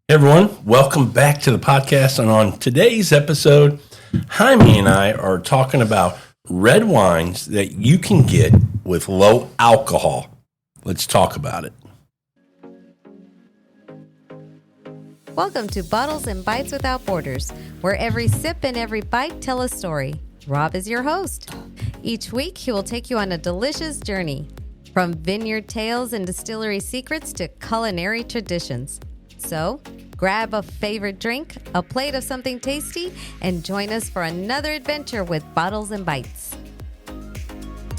Hey everyone, welcome back to the podcast. And on today's episode, Jaime and I are talking about red wines that you can get with low alcohol. Let's talk about it. Welcome to Bottles and Bites Without Borders, where every sip and every bite tell a story. Rob is your host. Each week, he will take you on a delicious journey, from vineyard tales and distillery secrets to culinary traditions. So, grab a favorite drink, a plate of something tasty, and join us for another adventure with Bottles and Bites.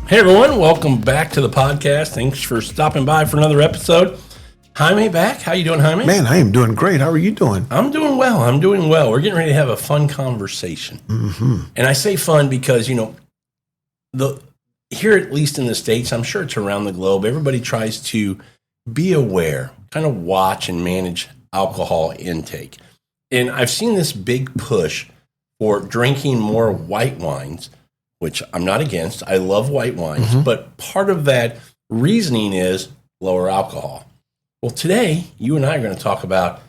Hey everyone, welcome back to the podcast. Thanks for stopping by for another episode. Jaime back. How you doing, Jaime? Man, I am doing great. How are you doing? I'm doing well. We're getting ready to have a fun conversation. And I say fun because, here, at least in the States, I'm sure it's around the globe, everybody tries to be aware, kind of watch and manage alcohol intake. And I've seen this big push for drinking more white wines, which I'm not against. I love white wines, but part of that reasoning is lower alcohol. Well, today, you and I are going to talk about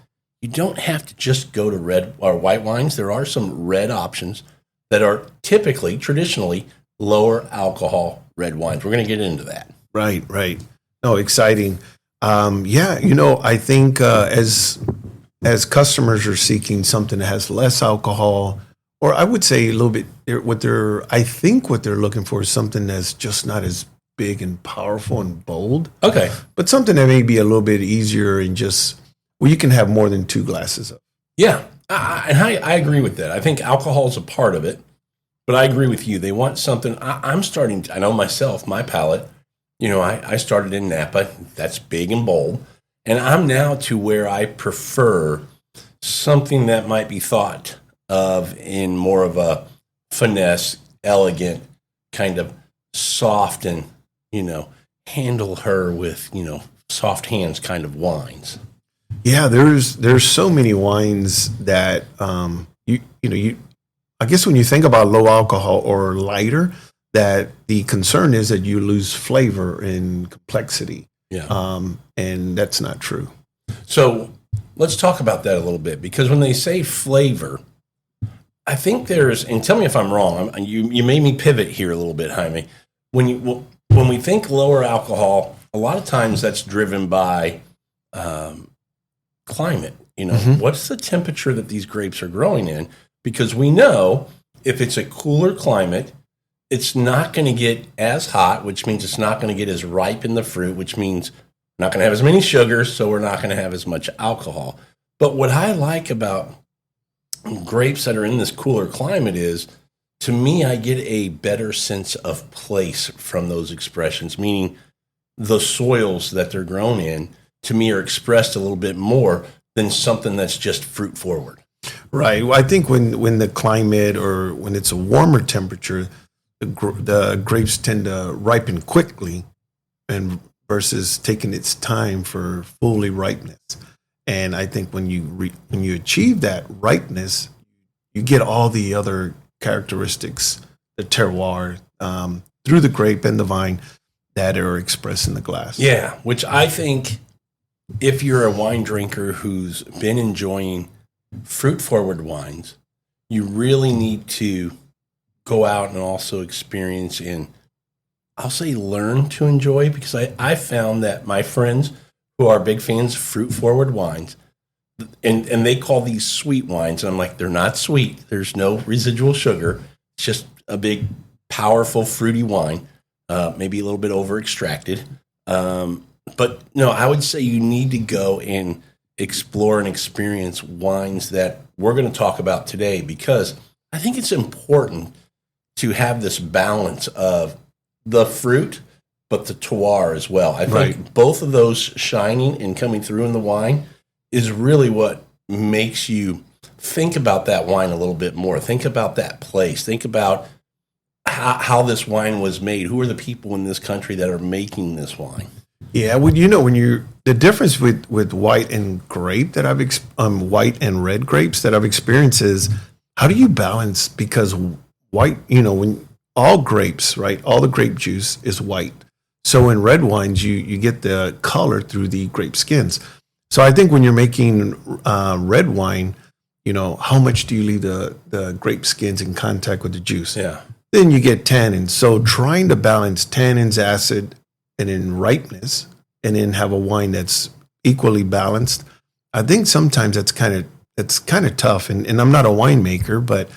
you don't have to just go to red or white wines. There are some red options that are traditionally, lower alcohol red wines. We're going to get into that. Right. No, exciting. I think as customers are seeking something that has less alcohol, or I would say a little bit, what they're looking for is something that's just not as big and powerful and bold. Okay. But something that may be a little bit easier and you can have more than 2 glasses of. Yeah, I agree with that. I think alcohol is a part of it, but I agree with you. They want something. I know myself, my palate, I started in Napa. That's big and bold. And I'm now to where I prefer something that might be thought of in more of a finesse, elegant, kind of soft and, handle her with, soft hands kind of wines. Yeah, there's so many wines that, I guess when you think about low alcohol or lighter, that the concern is that you lose flavor and complexity. Yeah. And that's not true. So let's talk about that a little bit, because when they say flavor, I think and tell me if I'm wrong, you made me pivot here a little bit, Jaime. When we think lower alcohol, a lot of times that's driven by climate. What's the temperature that these grapes are growing in? Because we know if it's a cooler climate, it's not going to get as hot, which means it's not going to get as ripe in the fruit, which means we're not going to have as many sugars, so we're not going to have as much alcohol. But what I like about grapes that are in this cooler climate is, to me, I get a better sense of place from those expressions, meaning the soils that they're grown in, to me, are expressed a little bit more than something that's just fruit forward. Right. Well, I think when the climate, or when it's a warmer temperature, the grapes tend to ripen quickly, and versus taking its time for fully ripeness. And I think when you achieve that ripeness, you get all the other characteristics, the terroir, through the grape and the vine, that are expressed in the glass. Yeah, which I think, if you're a wine drinker who's been enjoying fruit-forward wines, you really need to go out and also experience and, I'll say, learn to enjoy, because I found that my friends who are big fans of fruit-forward wines, and they call these sweet wines, and I'm like, they're not sweet. There's no residual sugar. It's just a big, powerful, fruity wine, maybe a little bit over-extracted. But no, I would say you need to go and explore and experience wines that we're going to talk about today, because I think it's important to have this balance of the fruit, but the terroir as well. I think both of those shining and coming through in the wine is really what makes you think about that wine a little bit more. Think about that place. Think about how this wine was made. Who are the people in this country that are making this wine? Yeah, well, the difference with white and grape that white and red grapes that I've experienced is, how do you balance? Because white, when all grapes, right, all the grape juice is white. So in red wines, you get the color through the grape skins. So I think when you're making red wine, you know, how much do you leave the grape skins in contact with the juice? Yeah. Then you get tannins. So trying to balance tannins, acid, and then ripeness, and then have a wine that's equally balanced. I think sometimes that's kind of tough. And I'm not a winemaker, but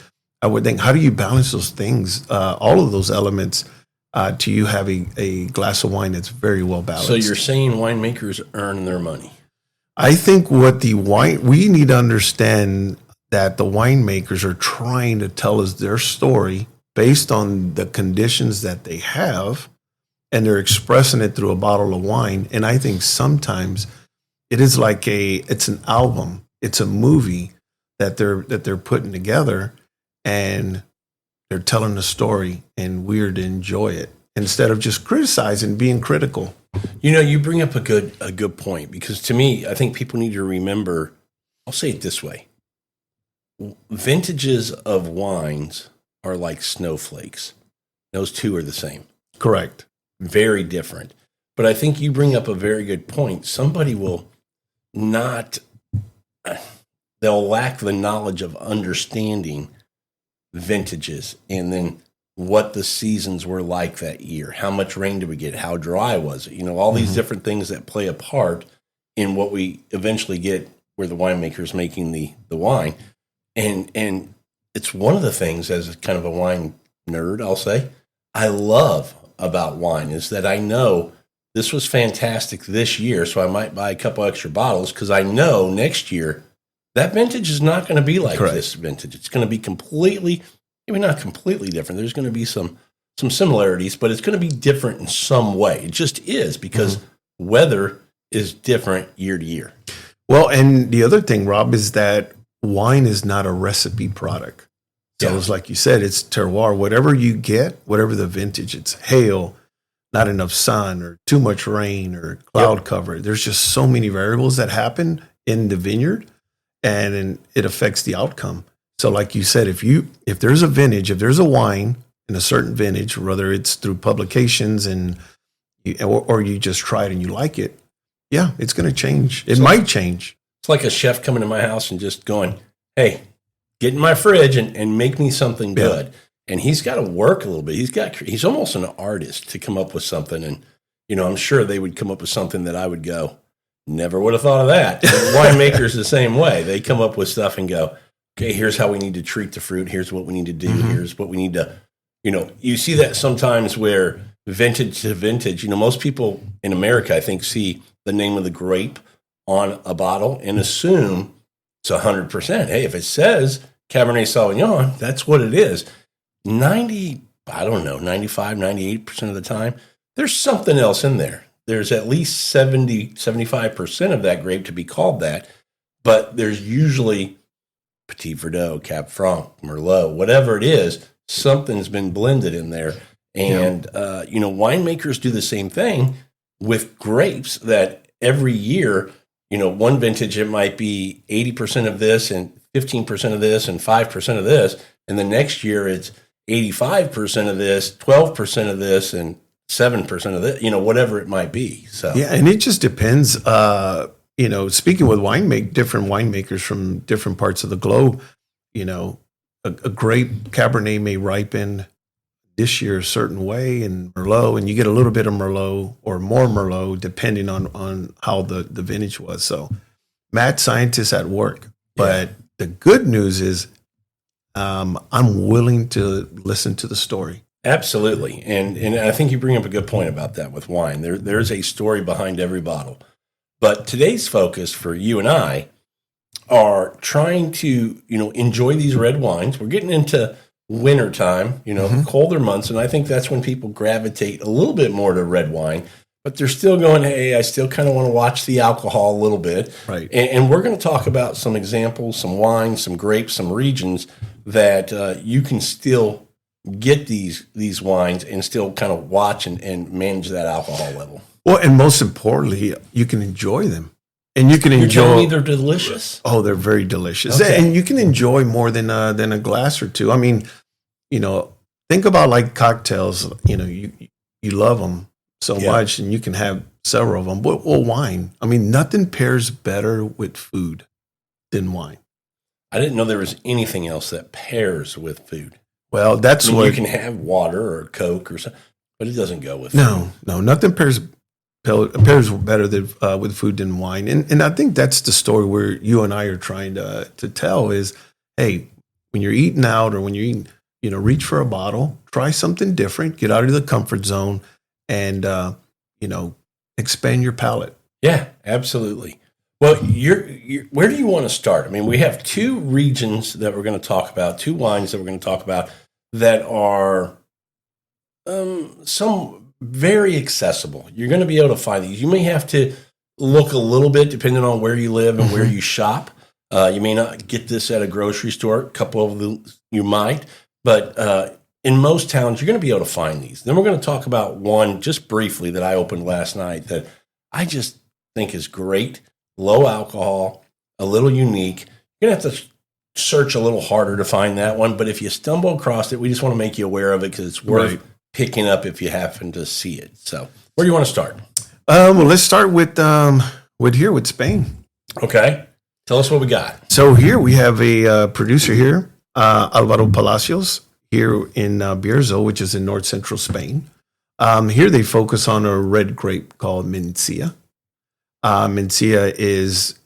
I would think, how do you balance those things, all of those elements, to you having a glass of wine that's very well balanced? So you're saying winemakers earn their money? I think we need to understand that the winemakers are trying to tell us their story based on the conditions that they have, and they're expressing it through a bottle of wine. And I think sometimes it is like it's an album, it's a movie that they're putting together, and they're telling a story, and we're to enjoy it instead of just criticizing, being critical. You know, you bring up a good point, because to me, I think people need to remember, I'll say it this way. Vintages of wines are like snowflakes. Those two are the same. Correct. Very different. But I think you bring up a very good point. Somebody will they'll lack the knowledge of understanding vintages, and then what the seasons were like that year. How much rain did we get? How dry was it? You know, all these different things that play a part in what we eventually get where the winemaker's making the wine. And it's one of the things, as kind of a wine nerd, I'll say, I love about wine is that I know this was fantastic this year, so I might buy a couple extra bottles because I know next year that vintage is not going to be like this vintage. It's going to be completely, maybe not completely different. There's going to be some similarities, but it's going to be different in some way. It just is, because weather is different year to year. Well, and the other thing, Rob, is that wine is not a recipe product. So it's like you said, it's terroir. Whatever you get, whatever the vintage, it's hail, not enough sun, or too much rain, or cloud cover. There's just so many variables that happen in the vineyard, and it affects the outcome. So like you said, if there's a vintage, if there's a wine in a certain vintage, whether it's through publications or you just try it and you like it, it's going to change. It might change. It's like a chef coming to my house and just going, hey, get in my fridge and make me something good. Yeah. And he's got to work a little bit. He's almost an artist to come up with something. And, you know, I'm sure they would come up with something that I would go, never would have thought of that. Winemakers the same way. They come up with stuff and go, okay, here's how we need to treat the fruit. Here's what we need to do. Here's what we need to, you know, you see that sometimes where vintage to vintage, you know, most people in America, I think, see the name of the grape on a bottle and assume it's 100%. Hey, if it says Cabernet Sauvignon, that's what it is. 95, 98% of the time, there's something else in there. There's at least 70, 75% of that grape to be called that, but there's usually Petit Verdot, Cab Franc, Merlot, whatever it is, something's been blended in there. And, you know, winemakers do the same thing with grapes, that every year, you know, one vintage, it might be 80% of this and 15% of this and 5% of this. And the next year it's 85% of this, 12% of this, and 7% of this, you know, whatever it might be. So, yeah. And it just depends, you know, speaking with different winemakers from different parts of the globe, you know, a grape Cabernet may ripen this year a certain way, and Merlot, and you get a little bit of Merlot or more Merlot depending on how the vintage was. So mad scientists at work. But the good news is I'm willing to listen to the story. Absolutely. And I think you bring up a good point about that with wine. There's a story behind every bottle. But today's focus for you and I are trying to, you know, enjoy these red wines. We're getting into wintertime, you know, colder months, and I think that's when people gravitate a little bit more to red wine, but they're still going, hey, I still kind of want to watch the alcohol a little bit. Right. And we're going to talk about some examples, some wines, some grapes, some regions that you can still get these wines and still kind of watch and manage that alcohol level. Well, and most importantly, you can enjoy them. And you can enjoy. You're telling me they're delicious? Oh, they're very delicious. Okay. And you can enjoy more than a glass or two. I mean, you know, think about like cocktails. You know, you love them. so much, and you can have several of them. But wine, I mean, nothing pairs better with food than wine. I didn't know there was anything else that pairs with food. Well, that's I mean, what you can have water or Coke or something, but it doesn't go with food. No, nothing pairs better than, with food than wine. And I think that's the story where you and I are trying to tell is, hey, when you're eating out or when you're eating, reach for a bottle, try something different, get out of the comfort zone, and expand your palate. Yeah, absolutely. Well, where do you want to start? I mean, we have two regions that we're going to talk about, two wines that we're going to talk about that are some very accessible. You're going to be able to find these. You may have to look a little bit depending on where you live and where you shop. You may not get this at a grocery store. A couple of them you might, but in most towns, you're going to be able to find these. Then we're going to talk about one just briefly that I opened last night that I just think is great. Low alcohol, a little unique. You're going to have to search a little harder to find that one, but if you stumble across it, we just want to make you aware of it because it's worth picking up if you happen to see it. So where do you want to start? Well, let's start with Spain. Okay. Tell us what we got. So here we have a producer here, Alvaro Palacios, here in Bierzo, which is in north central Spain. Here they focus on a red grape called Mencía. Mencía is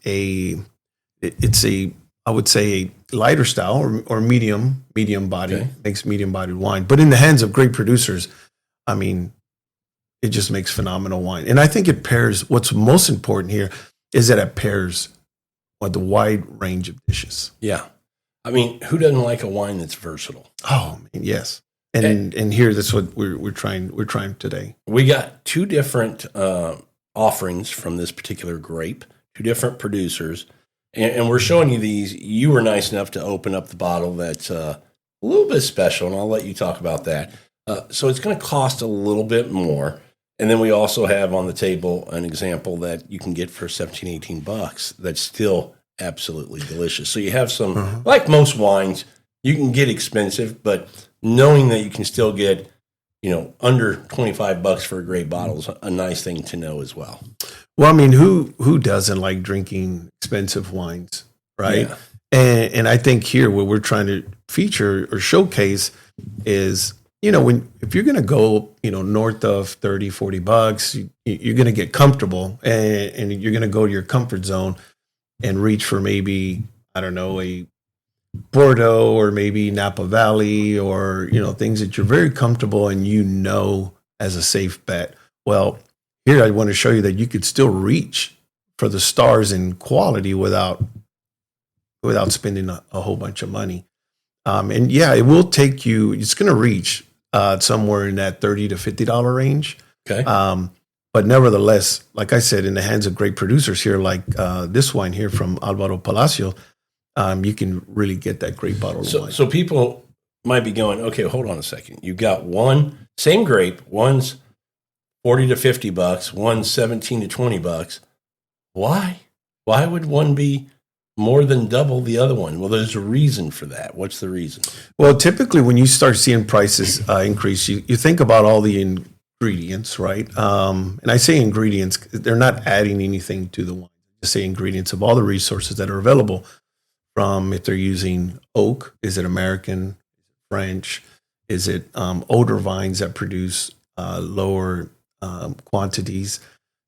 I would say a lighter style or medium body, makes medium bodied wine. But in the hands of great producers, I mean, it just makes phenomenal wine. And I think it pairs, what's most important here is that it pairs with a wide range of dishes. Yeah. I mean, who doesn't like a wine that's versatile? Oh, man, yes. And here, that's what we're trying today. We got two different offerings from this particular grape, two different producers, and we're showing you these. You were nice enough to open up the bottle that's a little bit special, and I'll let you talk about that. So it's going to cost a little bit more, and then we also have on the table an example that you can get for $17-18 that's still absolutely delicious. So you have some, like most wines, you can get expensive, but knowing that you can still get under $25 for a great bottle is a nice thing to know as well. Well, I mean, who doesn't like drinking expensive wines, right? Yeah. And I think here what we're trying to feature or showcase is, if you're going to go, north of $30-40, you're going to get comfortable and you're going to go to your comfort zone and reach for maybe, I don't know, a Bordeaux or maybe Napa Valley or, things that you're very comfortable and as a safe bet. Well, here I want to show you that you could still reach for the stars in quality without spending a whole bunch of money. And yeah, it will take you, it's going to reach somewhere in that $30 to $50 range. Okay. But nevertheless, like I said, in the hands of great producers here, like this wine here from Alvaro Palacio, you can really get that great bottle of wine. So people might be going, okay, hold on a second. You got one, same grape, one's $40 to $50, one's $17 to $20. Why? Why would one be more than double the other one? Well, there's a reason for that. What's the reason? Well, typically when you start seeing prices increase, you think about all the ingredients, right? And I say ingredients, they're not adding anything to the wine. I say ingredients of all the resources that are available. From if they're using oak, is it American, French? Is it older vines that produce lower quantities?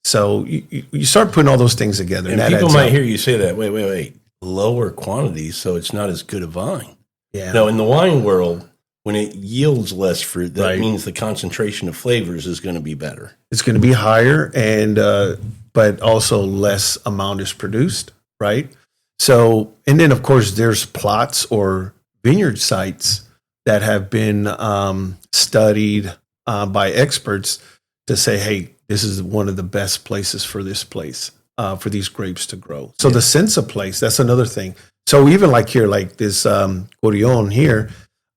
So you start putting all those things together. And people might hear you say that, wait, lower quantities, so it's not as good a vine. Yeah. Now, in the wine world, when it yields less fruit, that means the concentration of flavors is going to be better. It's going to be higher, and but also less amount is produced, right? So, and then of course there's plots or vineyard sites that have been studied by experts to say, hey, this is one of the best places for this place, for these grapes to grow. So the sense of place, that's another thing. So even like here, like this Gorillon here,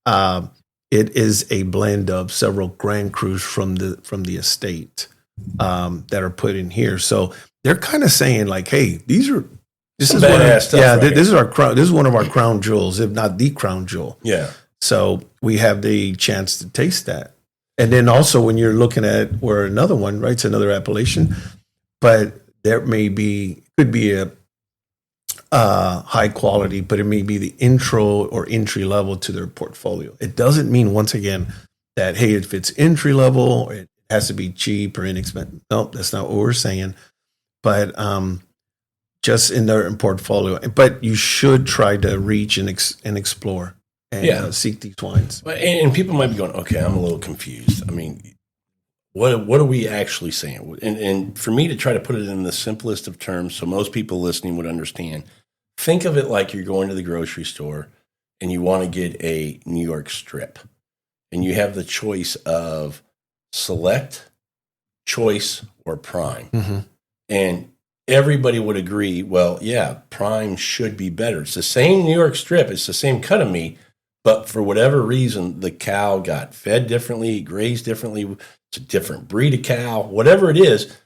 it is a blend of several Grand Crus from the estate that are put in here. So they're kind of saying like, hey, this is badass stuff. Yeah, right, this is our crown. This is one of our crown jewels, if not the crown jewel. Yeah. So we have the chance to taste that. And then also when you're looking at where another one, right, it's another appellation, but there could be a high quality, but it may be the intro or entry level to their portfolio. It doesn't mean, once again, that, hey, if it's entry level, it has to be cheap or inexpensive. Nope, that's not what we're saying. But just in their portfolio. But you should try to reach and explore and seek these wines. And people might be going, okay, I'm a little confused. I mean, what are we actually saying? And for me to try to put it in the simplest of terms so most people listening would understand, think of it like you're going to the grocery store and you want to get a New York strip. And you have the choice of select, choice, or prime. Mm-hmm. And everybody would agree, well, yeah, prime should be better. It's the same New York strip. It's the same cut of meat. But for whatever reason, the cow got fed differently, grazed differently. It's a different breed of cow. Whatever it is,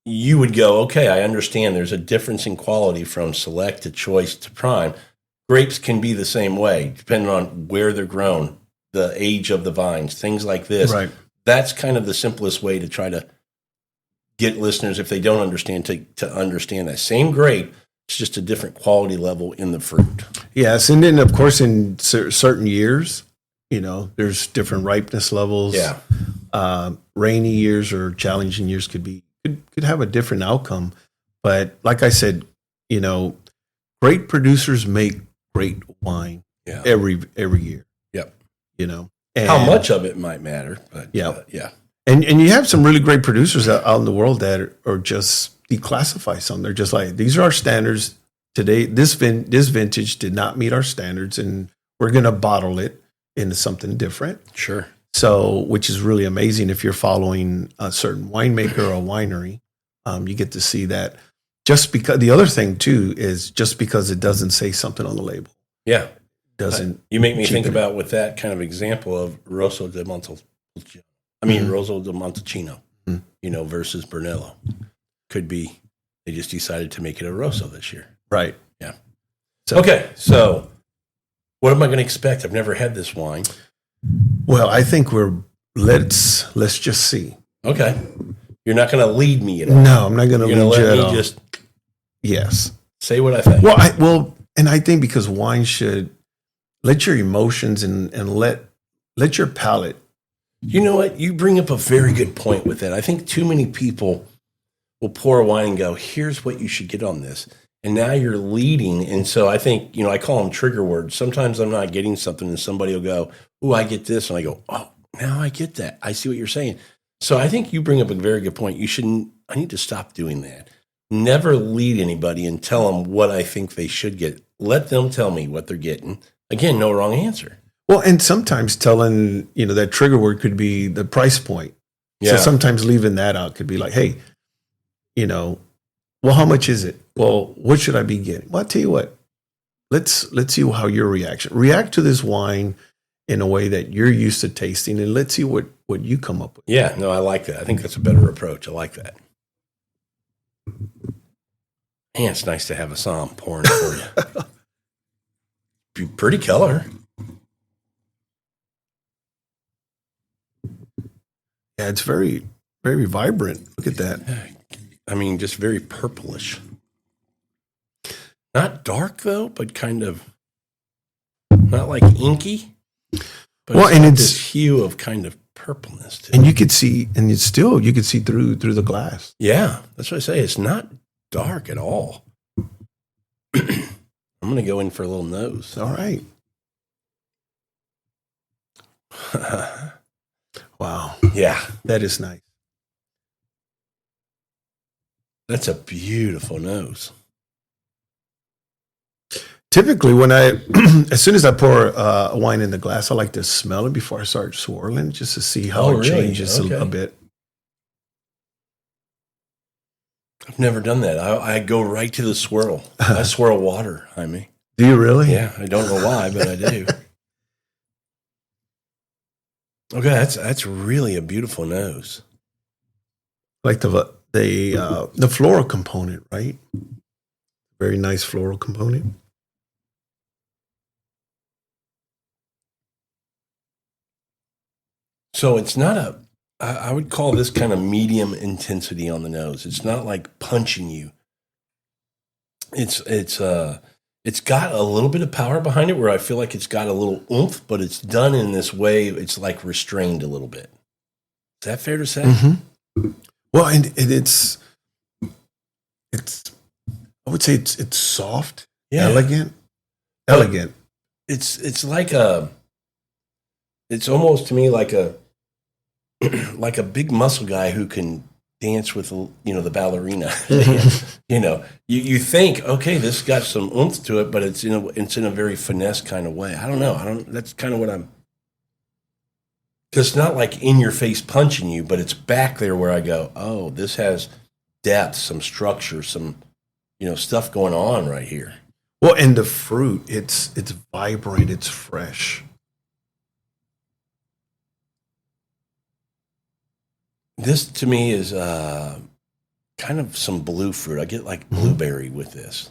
you would go, okay, I understand there's a difference in quality from select to choice to prime. Grapes can be the same way, depending on where they're grown, the age of the vines, things like this. Right. That's kind of the simplest way to try to get listeners, if they don't understand, to understand that. Same grape, it's just a different quality level in the fruit. Yes, and then, of course, in certain years, there's different ripeness levels. Yeah. Rainy years or challenging years could have a different outcome. But like I said, great producers make great wine every year. Yep. And how much of it might matter, but yeah. And you have some really great producers out in the world that are just declassify some. They're just like, these are our standards today. This vintage did not meet our standards, and we're going to bottle it into something different. Sure. So, which is really amazing if you're following a certain winemaker or a winery. You get to see that. Just because the other thing too is just because it doesn't say something on the label. Yeah. Doesn't. You make me think about with that kind of example of Rosso di Montalcino. Rosso di Montalcino, versus Brunello. Could be they just decided to make it a Rosso this year. Right. Yeah. So what am I going to expect? I've never had this wine. Well, I think let's just see. Okay. You're not going to lead me at all. No, I'm not going to lead you at all. Just yes. Say what I think. And I think because wine should let your emotions and let your palate. You know what? You bring up a very good point with that. I think too many people will pour a wine and go, here's what you should get on this. And now you're leading. And so I think, I call them trigger words. Sometimes I'm not getting something and somebody will go, oh, I get this. And I go, oh, now I get that. I see what you're saying. So I think you bring up a very good point. I need to stop doing that. Never lead anybody and tell them what I think they should get. Let them tell me what they're getting. Again, no wrong answer. Well, and sometimes telling, that trigger word could be the price point. Yeah. So sometimes leaving that out could be like, hey, well, how much is it? Well, what should I be getting? Well, I'll tell you what, let's see how your react to this wine in a way that you're used to tasting, and let's see what you come up with. Yeah, no, I like that. I think that's a better approach. I like that. Man, it's nice to have a Somm pouring for you. Pretty color. Yeah, it's very, very vibrant. Look at that. I mean, just very purplish. Not dark, though, but kind of not like inky. But it's this hue of kind of purpleness to it. And you could see, you could see through the glass. Yeah, that's what I say. It's not dark at all. I'm going to go in for a little nose. All right. Wow. Yeah. That is nice. That's a beautiful nose. Typically, when as soon as I pour a wine in the glass, I like to smell it before I start swirling, just to see how it changes a bit. I've never done that. I go right to the swirl. I swirl water, Jaime. Do you really? Yeah, I don't know why, but I do. Okay, that's really a beautiful nose. Like the floral component, right? Very nice floral component. So it's not I would call this kind of medium intensity on the nose. It's not like punching you. It's got a little bit of power behind it where I feel like it's got a little oomph, but it's done in this way. It's like restrained a little bit. Is that fair to say? Mm-hmm. Well, and it's, I would say it's soft, elegant. It's like it's almost to me like a big muscle guy who can dance with, the ballerina. You think, okay, this got some oomph to it, but it's in a very finesse kind of way. I don't know. That's kind of what I'm. Because it's not like in your face punching you, but it's back there where I go, oh, this has depth, some structure, some, stuff going on right here. Well, and the fruit, it's vibrant, it's fresh. This to me is kind of some blue fruit. I get like blueberry with this.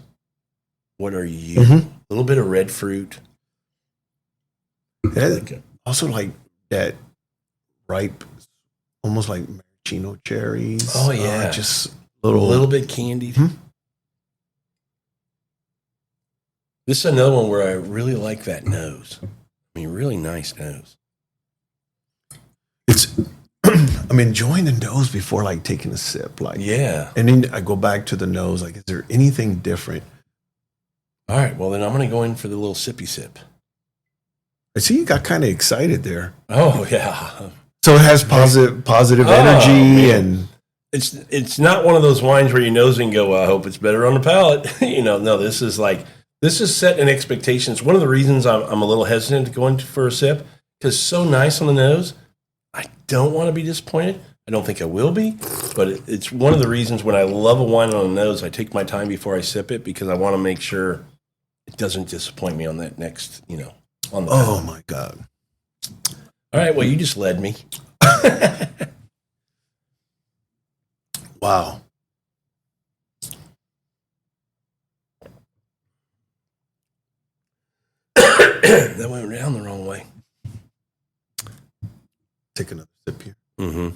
What are you? Mm-hmm. A little bit of red fruit. Also like that ripe, almost like maraschino cherries. Oh yeah, just a little bit candied. Mm-hmm. This is another one where I really like that nose. I mean, really nice nose. I'm enjoying the nose before like taking a sip. And then I go back to the nose. Like, is there anything different? All right. Well, then I'm going to go in for the little sippy sip. I see you got kind of excited there. Oh yeah. So it has positive energy, and it's not one of those wines where you nose and go, well, I hope it's better on the palate. No, this is setting expectations. One of the reasons I'm a little hesitant to go in for a sip, because it's so nice on the nose. I don't want to be disappointed. I don't think I will be, but it's one of the reasons when I love a wine on the nose, I take my time before I sip it because I want to make sure it doesn't disappoint me on that next, on the palate. Oh my God. All right, well, you just led me. Wow. That went down the wrong way. Take another sip here. Mm-hmm.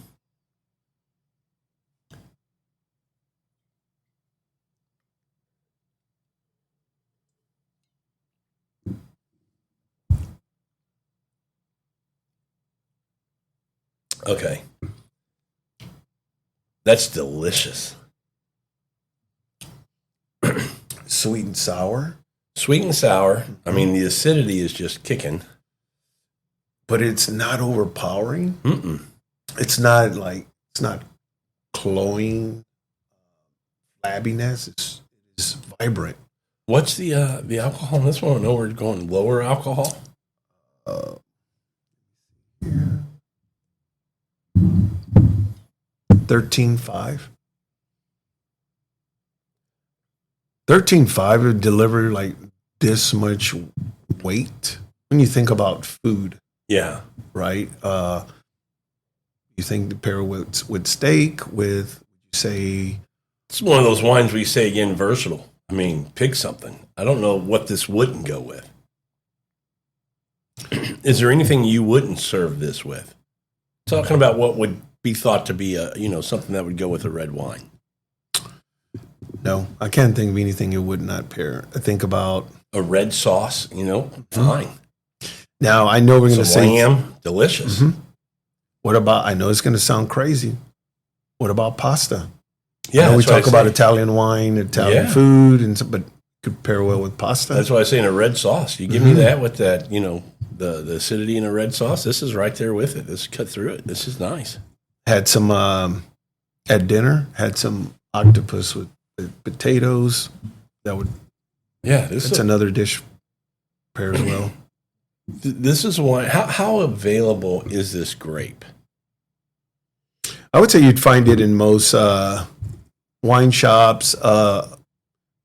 Okay. That's delicious. Sweet and sour. Sweet and sour. I mean, the acidity is just kicking. But it's not overpowering. Mm-mm. It's not cloying, flabbiness. It's vibrant. What's the alcohol in this one? I know we're going lower alcohol. 13.5. 13.5 would deliver like this much weight when you think about food. Yeah. Right. You think to pair with steak, with, say, it's one of those wines where you say again versatile. I mean, pick something. I don't know what this wouldn't go with. Is there anything you wouldn't serve this with? Talking about what would be thought to be something that would go with a red wine. No, I can't think of anything it would not pair. I think about a red sauce, fine. Now, I know we're going to say lamb, delicious. Mm-hmm. What about, I know it's going to sound crazy. What about pasta? Yeah, we talk about Italian wine, Italian food, but could pair well with pasta. That's why I say in a red sauce. You give me that with that, the acidity in a red sauce. This is right there with it. This is cut through it. This is nice. Had some, at dinner, had some octopus with potatoes. That's another dish pairs well. This is one. How available is this grape? I would say you'd find it in most wine shops,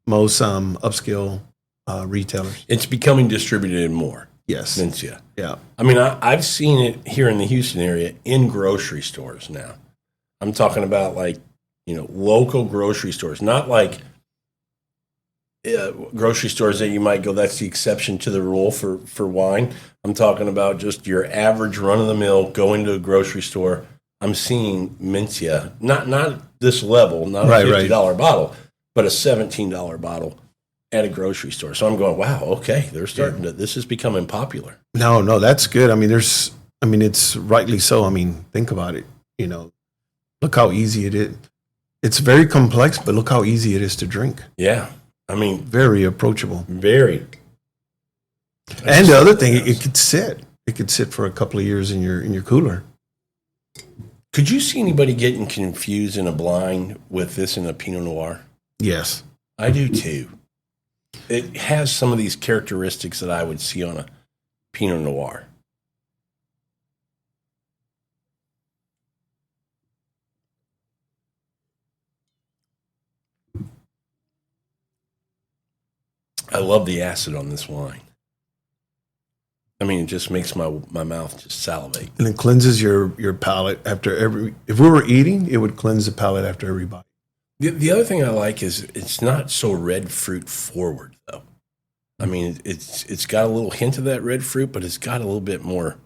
most upscale retailers. It's becoming distributed in more. Yes. Mencía. Yeah. I mean, I've seen it here in the Houston area in grocery stores now. I'm talking about local grocery stores, not like grocery stores that you might go, that's the exception to the rule for wine. I'm talking about just your average run-of-the-mill, go into a grocery store. I'm seeing Mencía, not this level, not a $50 bottle, but a $17 bottle at a grocery store. So I'm going, wow, okay, they're starting to, this is becoming popular. No, that's good. I mean, it's rightly so. I mean, think about it. Look how easy it is. It's very complex, but look how easy it is to drink. Yeah. I mean, very approachable. Very. And the other thing, it could sit. It could sit for a couple of years in your cooler. Could you see anybody getting confused in a blind with this in a Pinot Noir? Yes. I do too. It has some of these characteristics that I would see on a Pinot Noir. I love the acid on this wine. I mean, it just makes my mouth just salivate. And it cleanses your palate after every. If we were eating, it would cleanse the palate after every bite. The other thing I like is it's not so red fruit forward, though. I mean, it's got a little hint of that red fruit, but it's got a little bit more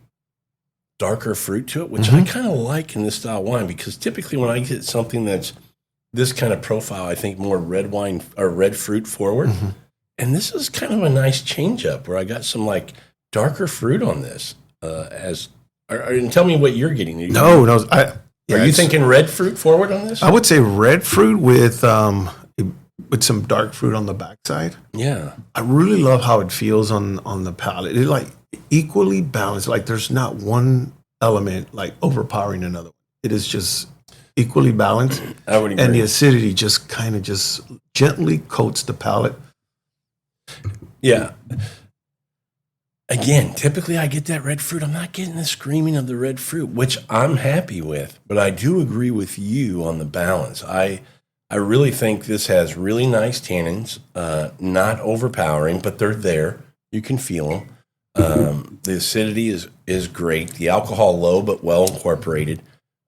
darker fruit to it, which I kind of like in this style of wine, because typically when I get something that's this kind of profile, I think more red wine or red fruit forward. And this is kind of a nice change up where I got some like darker fruit on this. And tell me what you're getting. No. Are you thinking red fruit forward on this? I would say red fruit with some dark fruit on the backside. Yeah. I really love how it feels on the palate. It's like equally balanced. Like there's not one element like overpowering another. It is just equally balanced. I would agree. And the acidity just kind of just gently coats the palate. Yeah. Again, typically I get that red fruit. I'm not getting the screaming of the red fruit, which I'm happy with. But I do agree with you on the balance. I really think this has really nice tannins, not overpowering, but they're there. You can feel them. The acidity is great. The alcohol low, but well incorporated.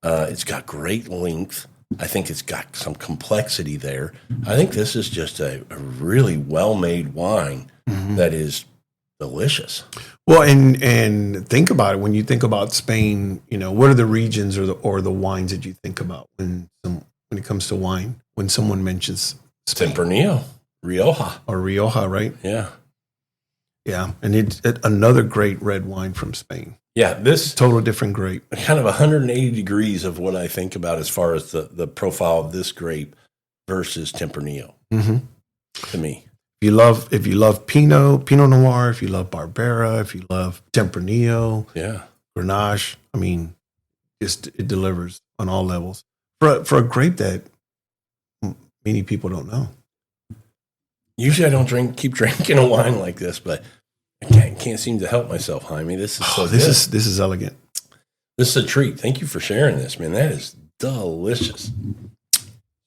It's got great length. I think it's got some complexity there. I think this is just a really well-made wine that is delicious. Well, and think about it. When you think about Spain, what are the regions or the wines that you think about when it comes to wine? When someone mentions Spain? Tempranillo, Rioja, right? Yeah. Yeah, and it's another great red wine from Spain. Yeah, this total different grape. Kind of 180 degrees of what I think about as far as the profile of this grape versus Tempranillo. To me, if you love Pinot Noir, if you love Barbera, if you love Tempranillo, Grenache, I mean, it delivers on all levels for a grape that many people don't know. Usually, I don't keep drinking a wine like this, but I can't seem to help myself, Jaime. This is so this is elegant. This is a treat. Thank you for sharing this, man. That is delicious.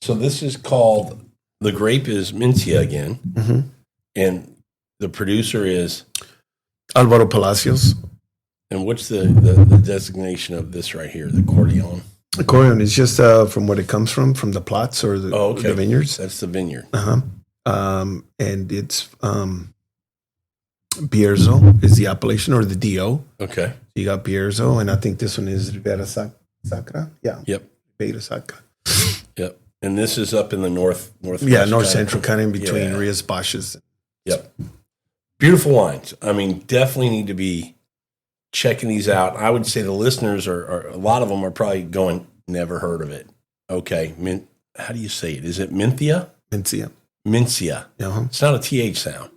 So this is called, the grape is Mencía again, and the producer is Alvaro Palacios. And what's the designation of this right here, the Cordion? The Cordion is just from what it comes from the plots or the vineyards. That's the vineyard. And it's Bierzo is the appellation or the DO. Okay. You got Bierzo, and I think this one is Ribera Sacra. Yeah. Yep. Ribera Sacra. Yep. And this is up in the northwest. Yeah, north central, kind of in between Rias Baixas. Yep. Beautiful wines. I mean, definitely need to be checking these out. I would say the listeners are a lot of them are probably going, never heard of it. Okay. How do you say it? Is it Mencía? Mencía. Mencía. It's not a TH sound.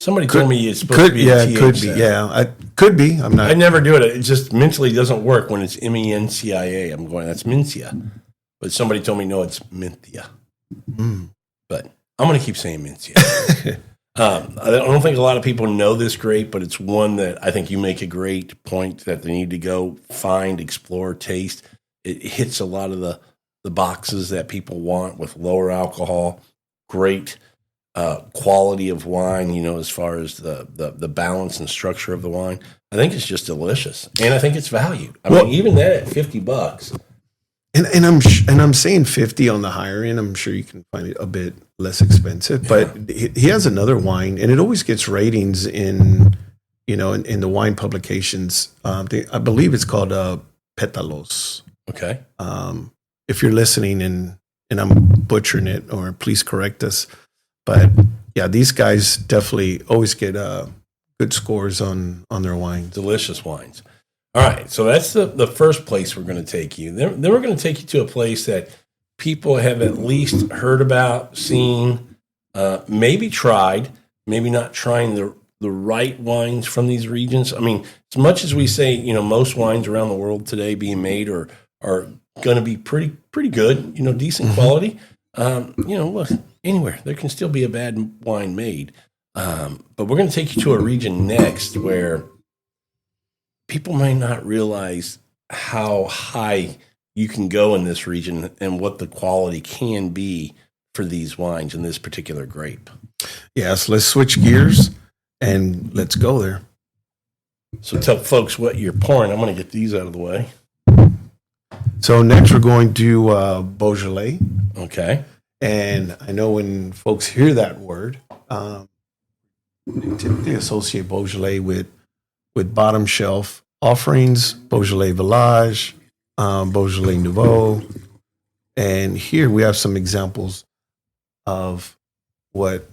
Somebody told me it's supposed to be a TH could sound. be. Yeah, could be. I'm not. I never do it. It just mentally doesn't work when it's Mencia. I'm going, that's Mencía. But somebody told me, no, it's Mencía. But I'm going to keep saying Mencía. I don't think a lot of people know this grape, but it's one that I think you make a great point that they need to go find, explore, taste. It hits a lot of the boxes that people want with lower alcohol, great quality of wine, as far as the balance and structure of the wine. I think it's just delicious. And I think it's valued. I mean, even that at $50, And I'm saying 50 on the higher end. I'm sure you can find it a bit less expensive, but he has another wine, and it always gets ratings in the wine publications. I believe it's called Pétalos. Okay. If you're listening and I'm butchering it, or please correct us. But yeah, these guys definitely always get good scores on their wines. Delicious wines. All right, so that's the first place we're going to take you. Then we're going to take you to a place that people have at least heard about, seen, maybe tried, maybe not trying the right wines from these regions. I mean, as much as we say, most wines around the world today being made are going to be pretty good, decent quality. Look, anywhere there can still be a bad wine made. But we're going to take you to a region next where people may not realize how high you can go in this region and what the quality can be for these wines in this particular grape. Yes, let's switch gears and let's go there. So tell folks what you're pouring. I'm going to get these out of the way. So next we're going to Beaujolais. Okay. And I know when folks hear that word, they typically associate Beaujolais with bottom shelf offerings, Beaujolais Village, Beaujolais Nouveau. And here we have some examples of what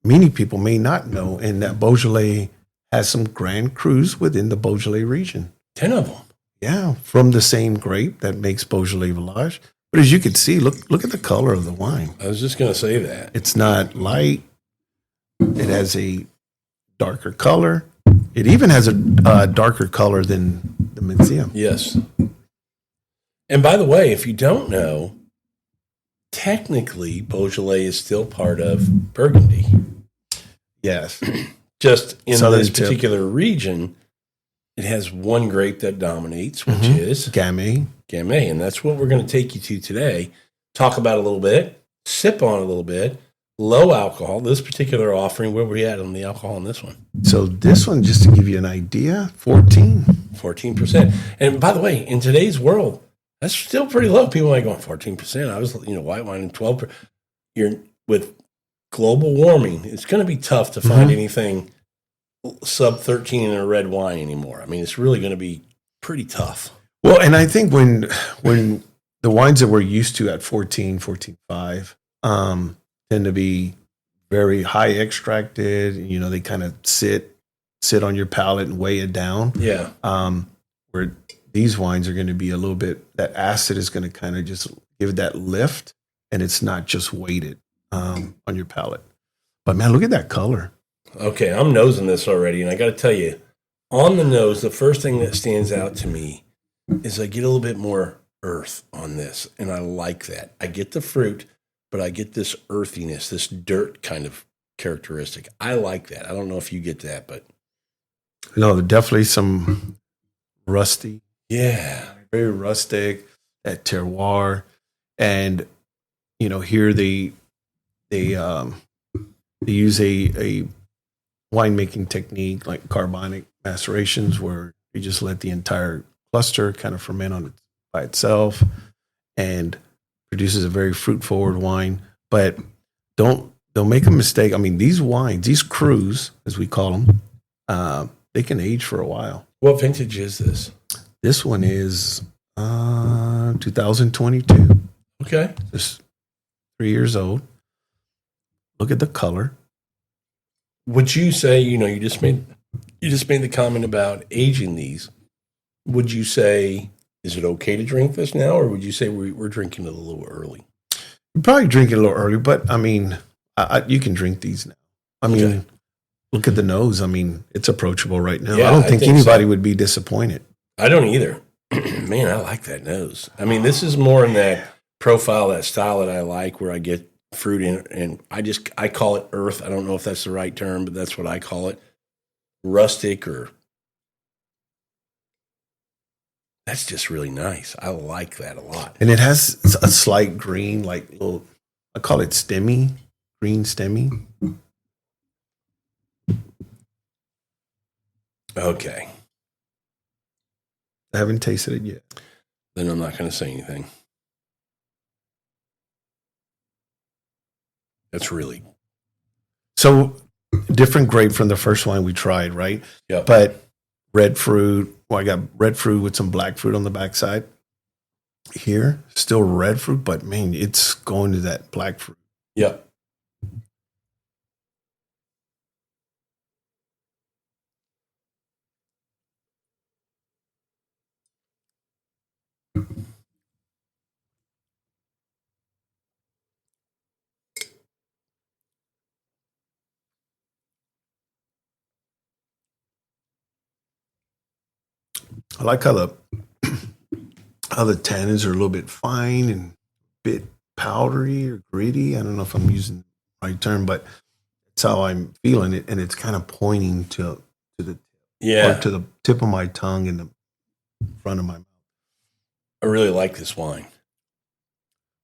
many people may not know, and that Beaujolais has some grand crus within the Beaujolais region. 10 of them. Yeah, from the same grape that makes Beaujolais Village. But as you can see, look at the color of the wine. I was just going to say that. It's not light. It has a darker color. It even has a darker color than the Mencía. Yes. And by the way, if you don't know, technically Beaujolais is still part of Burgundy. Yes. Just in Southern this tip. particular region, it has one grape that dominates, which is Gamay. Gamay. And that's what we're going to take you to today. Talk about a little bit, sip on a little bit. Low alcohol. This particular offering, where were we at on the alcohol on this one? So this one, just to give you an idea, 14%. And by the way, in today's world, that's still pretty low. People might go 14%. I was, white wine and 12%. You're with global warming. It's going to be tough to find anything sub 13 in a red wine anymore. I mean, it's really going to be pretty tough. Well, and I think when the wines that we're used to at 14.5, tend to be very high extracted. They kind of sit on your palate and weigh it down. Yeah. Where these wines are going to be a little bit, that acid is going to kind of just give that lift, and it's not just weighted on your palate. But man, look at that color. Okay, I'm nosing this already, and I got to tell you, on the nose, the first thing that stands out to me is I get a little bit more earth on this, and I like that. I get the fruit, but I get this earthiness, this dirt kind of characteristic. I like that. I don't know if you get that, but no, definitely some rusty. Yeah, very rustic, that terroir, and here they use a winemaking technique like carbonic macerations, where you just let the entire cluster kind of ferment by itself, and produces a very fruit forward wine. But don't make a mistake. I mean, these wines, these crus, as we call them, they can age for a while. What vintage is this? This one is 2022. Okay. Just 3 years old. Look at the color. Would you say, you just made the comment about aging these. Would you say, is it okay to drink this now, or would you say we're drinking it a little early? You probably drink it a little early, but I mean, you can drink these now. I mean, look at the nose. I mean, it's approachable right now. Yeah, I don't think anybody would be disappointed. I don't either. Man, I like that nose. I mean, this is more in that profile, that style that I like, where I get fruit in, and I call it earth. I don't know if that's the right term, but that's what I call it. Rustic, or that's just really nice. I like that a lot. And it has a slight green, like little, I call it stemmy, green stemmy. Okay. I haven't tasted it yet. then I'm not going to say anything. That's really So different grape from the first wine we tried, right? yeah. But red fruit. Well, I got red fruit with some black fruit on the backside. Here, still red fruit, but man, it's going to that black fruit. Yeah. I like how the tannins are a little bit fine and a bit powdery or gritty. I don't know if I'm using the right term, but it's how I'm feeling it, and it's kind of pointing to the Yeah. or to the tip of my tongue and the front of my mouth. I really like this wine.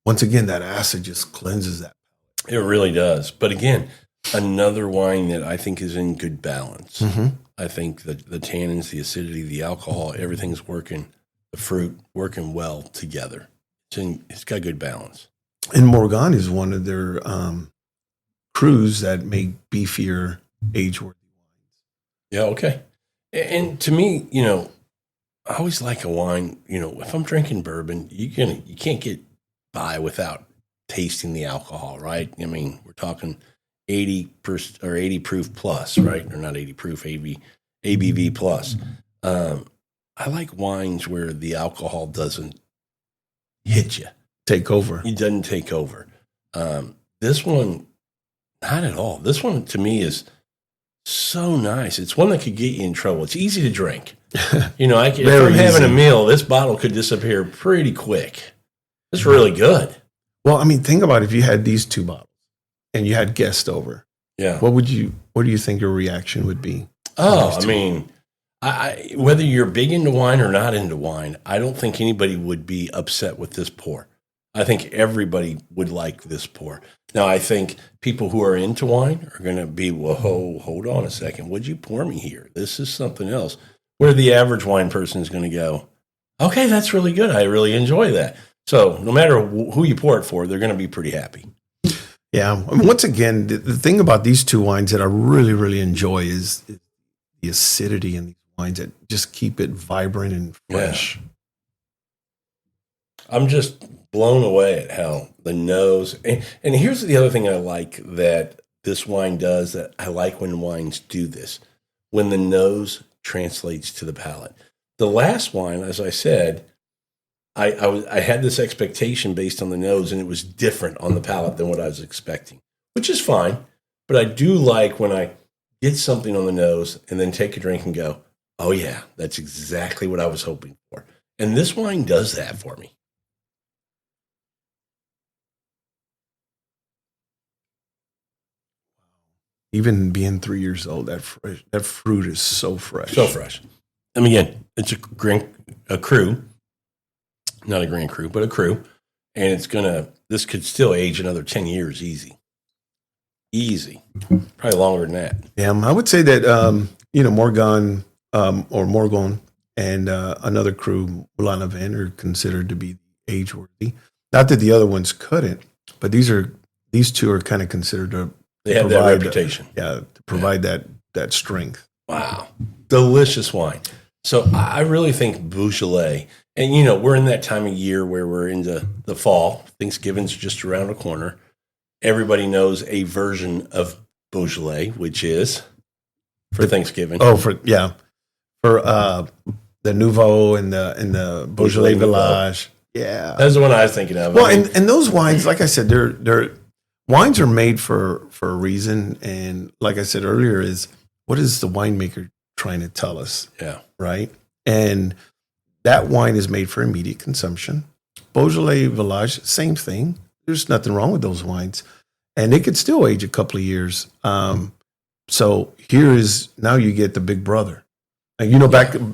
Once again, that acid just cleanses that. It really does. But again, another wine that I think is in good balance. Mm-hmm. I think that the tannins, the acidity, the alcohol, everything's working, the fruit working well together. It's got good balance. And Morgan is one of their crews that make beefier, age-worthy wines. Yeah, okay. And to me, I always like a wine, if I'm drinking bourbon, you can't get by without tasting the alcohol, right? I mean, we're talking 80% or 80 proof plus, right? Or not 80 proof, ABV plus. I like wines where the alcohol doesn't hit you. Take over. It doesn't take over. This one, not at all. This one to me is so nice. It's one that could get you in trouble. It's easy to drink. If I'm having a meal, this bottle could disappear pretty quick. It's really good. Well, I mean, think about if you had these two bottles and you had guests over. Yeah. What do you think your reaction would be? Oh, I mean, I whether you're big into wine or not into wine, I don't think anybody would be upset with this pour. I think everybody would like this pour. Now, I think people who are into wine are going to be, whoa, hold on a second. What'd you pour me here? This is something else. Where the average wine person is going to go, okay, that's really good. I really enjoy that. So no matter who you pour it for, they're going to be pretty happy. Yeah. I mean, once again, the thing about these two wines that I really, really enjoy is the acidity in these wines that just keep it vibrant and fresh. Yeah. I'm just blown away at how the nose. And here's the other thing I like that this wine does that I like when wines do this. When the nose translates to the palate. The last wine, as I said, I had this expectation based on the nose, and it was different on the palate than what I was expecting, which is fine. But I do like when I get something on the nose and then take a drink and go, oh, yeah, that's exactly what I was hoping for. And this wine does that for me. Even being 3 years old, that fruit is so fresh. So fresh. And again, it's a cru, not a Grand Cru, but a cru. And this could still age another 10 years easy. Easy. Probably longer than that. Yeah, I would say that, Morgan or Morgon and another cru, Lanavin, are considered to be age-worthy. Not that the other ones couldn't, but these two are kind of considered to They have that reputation. To provide that strength. Wow. Delicious wine. So I really think Beaujolais, and we're in that time of year where we're into the fall. Thanksgiving's just around the corner. Everybody knows a version of Beaujolais, which is for Thanksgiving. Oh, for the Nouveau and the Beaujolais Village. Yeah. That's the one I was thinking of. Well, and those wines, like I said, they're wines are made for a reason, and like I said earlier, is what is the winemaker trying to tell us? Yeah. Right? And that wine is made for immediate consumption. Beaujolais Village, same thing. There's nothing wrong with those wines. And they could still age a couple of years. So now you get the big brother. And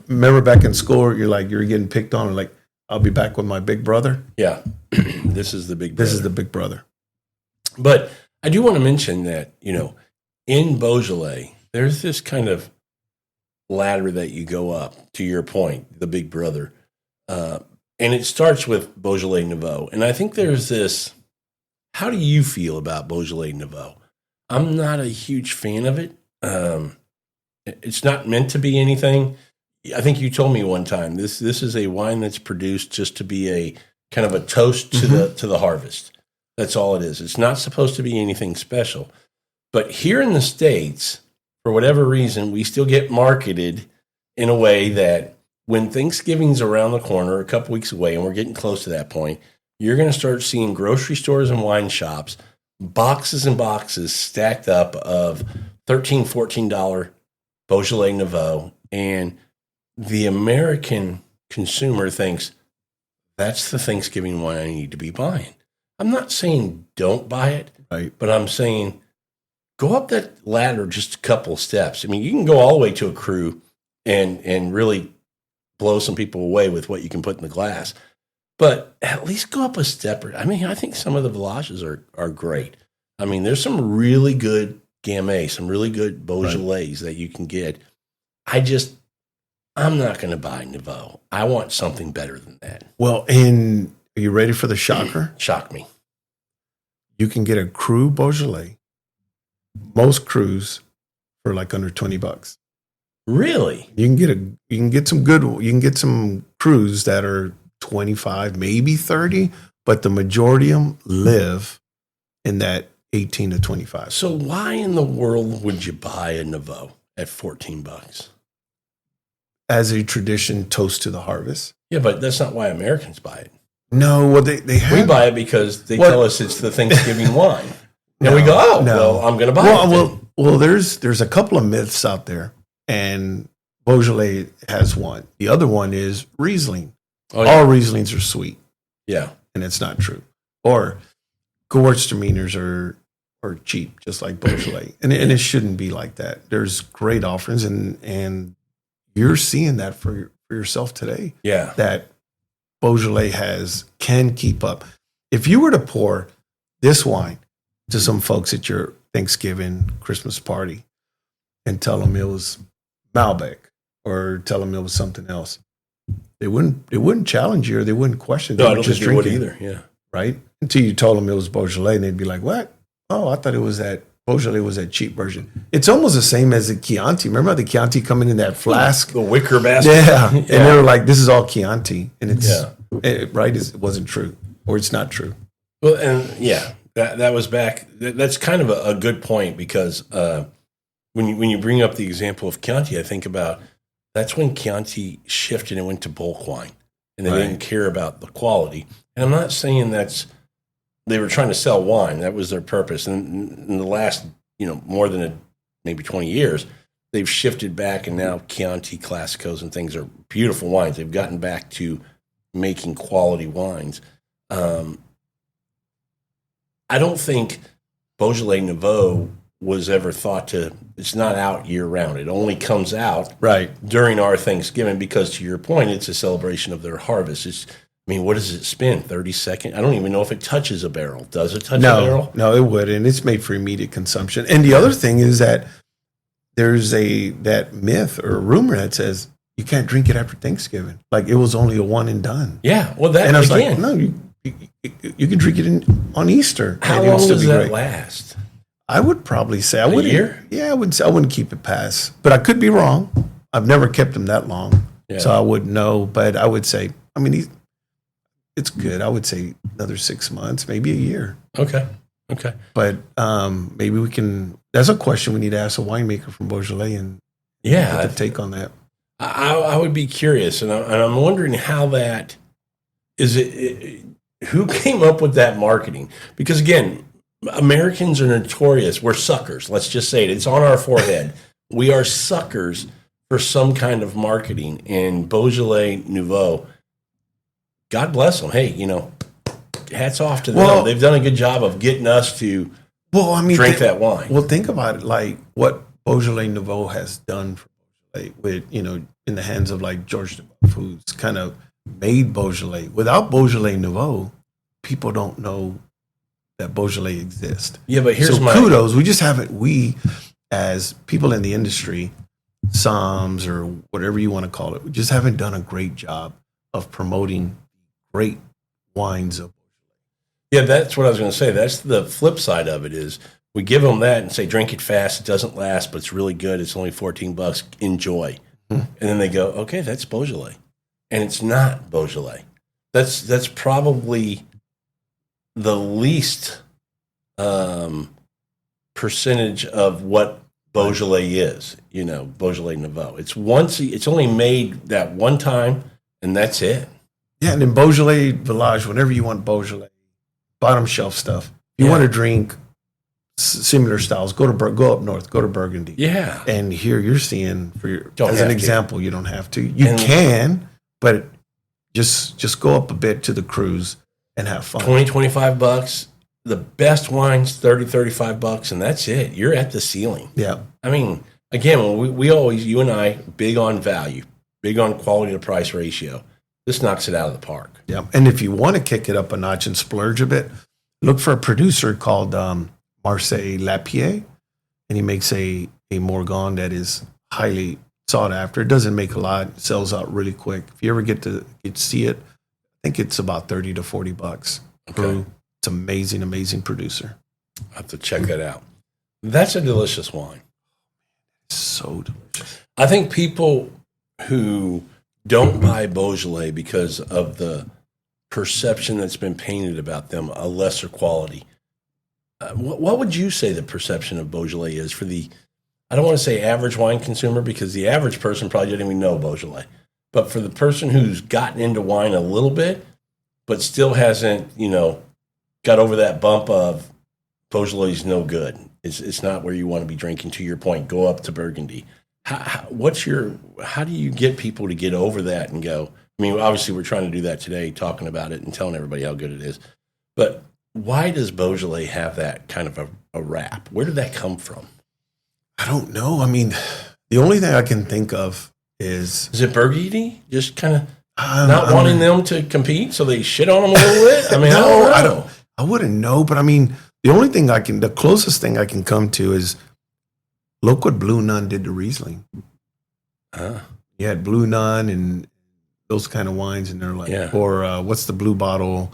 remember back in school, you're getting picked on, like, I'll be back with my big brother. Yeah. This is the big brother. This is the big brother. But I do want to mention that, in Beaujolais, there's this kind of ladder that you go up, to your point, the big brother. And it starts with Beaujolais Nouveau. And I think there's this, how do you feel about Beaujolais Nouveau? I'm not a huge fan of it. It's not meant to be anything. I think you told me one time, this is a wine that's produced just to be a kind of a toast to the harvest. That's all it is. It's not supposed to be anything special. But here in the States, for whatever reason, we still get marketed in a way that when Thanksgiving's around the corner, a couple weeks away, and we're getting close to that point, you're going to start seeing grocery stores and wine shops, boxes and boxes stacked up of $13, $14 Beaujolais Nouveau. And the American consumer thinks that's the Thanksgiving wine I need to be buying. I'm not saying don't buy it, Right. but I'm saying go up that ladder just a couple steps. I mean, you can go all the way to a cru and really blow some people away with what you can put in the glass. But at least go up a step. I mean, I think some of the Villages are great. I mean, there's some really good Gamay, some really good Beaujolais that you can get. I'm not going to buy Nouveau. I want something better than that. Well, and are you ready for the shocker? Shock me. You can get a cru Beaujolais, most crus, for like under $20. Really? You can get some crus that are 25, maybe 30, but the majority of them live in that 18 to 25. So why in the world would you buy a Nouveau at $14? As a tradition, toast to the harvest. Yeah, but that's not why Americans buy it. No, well, they have. We buy it because they tell us it's the Thanksgiving wine. And we go, well, I'm going to buy it. Well, there's a couple of myths out there, and Beaujolais has one. The other one is Riesling. Oh, yeah. All Rieslings are sweet. Yeah. And it's not true. Or Gewürztraminers are cheap, just like Beaujolais. And it shouldn't be like that. There's great offerings, and you're seeing that for yourself today. Yeah. That Beaujolais can keep up. If you were to pour this wine to some folks at your Thanksgiving, Christmas party and tell them it was Malbec or tell them it was something else, they wouldn't challenge you or they wouldn't question it. No, I don't think they would either. Yeah. Right? Until you told them it was Beaujolais and they'd be like, what? Oh, I thought it was that Beaujolais was that cheap version. It's almost the same as the Chianti. Remember the Chianti coming in that flask? The wicker basket. Yeah. And they were like, this is all Chianti. And it wasn't true. Or it's not true. Well, and yeah, that was back. That's kind of a good point because when you bring up the example of Chianti, I think about that's when Chianti shifted and went to bulk wine. And they didn't care about the quality. And I'm not saying they were trying to sell wine. That was their purpose. And in the last, more than maybe 20 years, they've shifted back, and now Chianti Classicos and things are beautiful wines. They've gotten back to making quality wines. I don't think Beaujolais Nouveau was ever thought to. It's not out year round. It only comes out during our Thanksgiving because, to your point, it's a celebration of their harvest. What does it spin? 30 seconds? I don't even know if it touches a barrel. Does it touch a barrel? No, it wouldn't. It's made for immediate consumption. And the other thing is that there's that myth or rumor that says you can't drink it after Thanksgiving. Like it was only a one and done. Yeah. Well, that and I was again. like, no, you can drink it on Easter. How long does that last? I would probably say a year? Yeah, I would say I wouldn't keep it past. But I could be wrong. I've never kept them that long. Yeah. So I wouldn't know. But I would say, it's good. I would say another 6 months, maybe a year. Okay. But maybe we can. That's a question we need to ask a winemaker from Beaujolais and get the take on that. I would be curious, and I'm wondering how that is. Who came up with that marketing? Because again, Americans are notorious. We're suckers. Let's just say it. It's on our forehead. We are suckers for some kind of marketing. And Beaujolais Nouveau, God bless them. Hey, hats off to them. Well, they've done a good job of getting us to drink that wine. Well, think about it. Like what Beaujolais Nouveau has done for Beaujolais with, in the hands of like George DeBoeuf, who's kind of made Beaujolais. Without Beaujolais Nouveau, people don't know that Beaujolais exists. Yeah, but here's kudos. We just haven't, as people in the industry, SOMs or whatever you want to call it, we just haven't done a great job of promoting great wines of. Yeah, that's what I was going to say. That's the flip side of it is we give them that and say, drink it fast. It doesn't last, but it's really good. It's only $14. Enjoy. And then they go, okay, that's Beaujolais. And it's not Beaujolais. That's probably the least percentage of what Beaujolais is, Beaujolais Nouveau. It's only made that one time, and that's it. Yeah, and in Beaujolais Village, whenever you want Beaujolais, bottom shelf stuff, you want to drink similar styles, go up north, go to Burgundy. Yeah. And here you're seeing, as an example, you don't have to. You can, but just go up a bit to the cruise and have fun. $20-$25. The best wines, $30-$35, and that's it. You're at the ceiling. Yeah. I mean, again, we always, you and I, big on value, big on quality to price ratio. This knocks it out of the park. Yeah. And if you want to kick it up a notch and splurge a bit, look for a producer called Marseille Lapierre, and he makes a Morgon that is highly sought after. It doesn't make a lot, it sells out really quick. If you ever get to see it, I think it's about $30 to $40. Okay. It's amazing producer. I have to check that out. That's a delicious wine. So delicious. I think people who don't buy Beaujolais because of the perception that's been painted about them, a lesser quality. What would you say the perception of Beaujolais is for the, I don't want to say average wine consumer, because the average person probably didn't even know Beaujolais, but for the person who's gotten into wine a little bit, but still hasn't, got over that bump of Beaujolais is no good. It's not where you want to be drinking, to your point, go up to Burgundy. How do you get people to get over that and go, I mean, obviously we're trying to do that today, talking about it and telling everybody how good it is, but why does Beaujolais have that kind of a rap? Where did that come from? I don't know. I mean, the only thing I can think of is it Burgundy? Just kind of not wanting them to compete, so they shit on them a little bit? I mean, no, I wouldn't know, but I mean, the closest thing I can come to is look what Blue Nun did to Riesling. You had Blue Nun and those kind of wines, and they're like, or what's the Blue Bottle?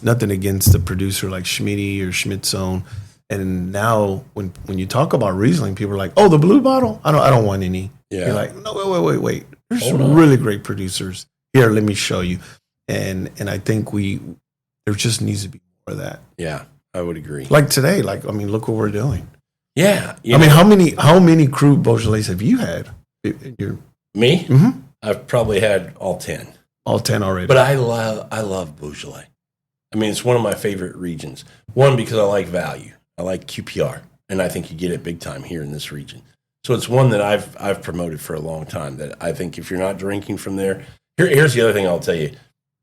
Nothing against the producer like Schmitty or Schmidt-Zone. And now when you talk about Riesling, people are like, oh, the Blue Bottle? I don't want any. Yeah. You're like, no, wait. There's some really great producers. Here, let me show you. And I think there just needs to be more of that. Yeah, I would agree. Like today, look what we're doing. Yeah. How many Cru Beaujolais have you had? Me? Mm-hmm. I've probably had all 10. All 10 already. But I love Beaujolais. I mean, it's one of my favorite regions. One, because I like value. I like QPR, and I think you get it big time here in this region. So it's one that I've promoted for a long time, that I think if you're not drinking from there, here's the other thing I'll tell you.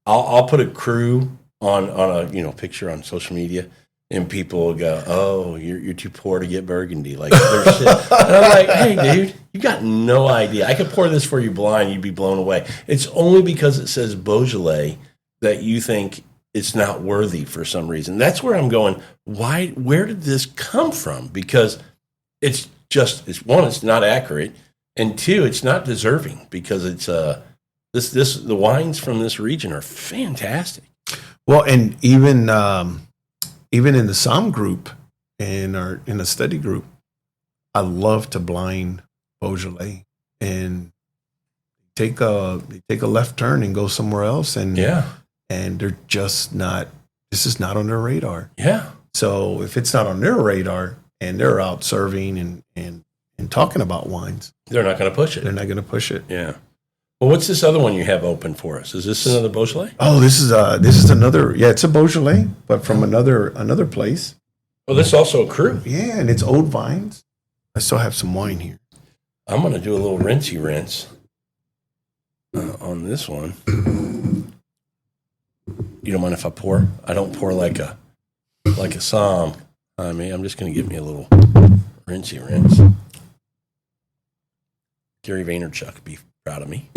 I'll put a Cru on a picture on social media, and people will go, oh, you're too poor to get Burgundy. Like, there's shit. And I'm like, hey, dude, you got no idea. I could pour this for you blind. You'd be blown away. It's only because it says Beaujolais that you think it's not worthy for some reason. That's where I'm going, where did this come from? Because it's not accurate, and two, it's not deserving, because it's the wines from this region are fantastic. Well, and even in the Somm group and in the study group, I love to blind Beaujolais and take a left turn and go somewhere else, and they're just not. This is not on their radar. Yeah. So if it's not on their radar and they're out serving and talking about wines, they're not going to push it. They're not going to push it. Yeah. Well, what's this other one you have open for us? Is this another Beaujolais? Oh, this is another. Yeah, it's a Beaujolais, but from another place. Oh, this is also a Cru. Yeah, and it's old vines. I still have some wine here. I'm going to do a little rinsey rinse on this one. You don't mind if I pour? I don't pour like a Somm. I'm just going to give me a little rinsey rinse. Gary Vaynerchuk would be proud of me.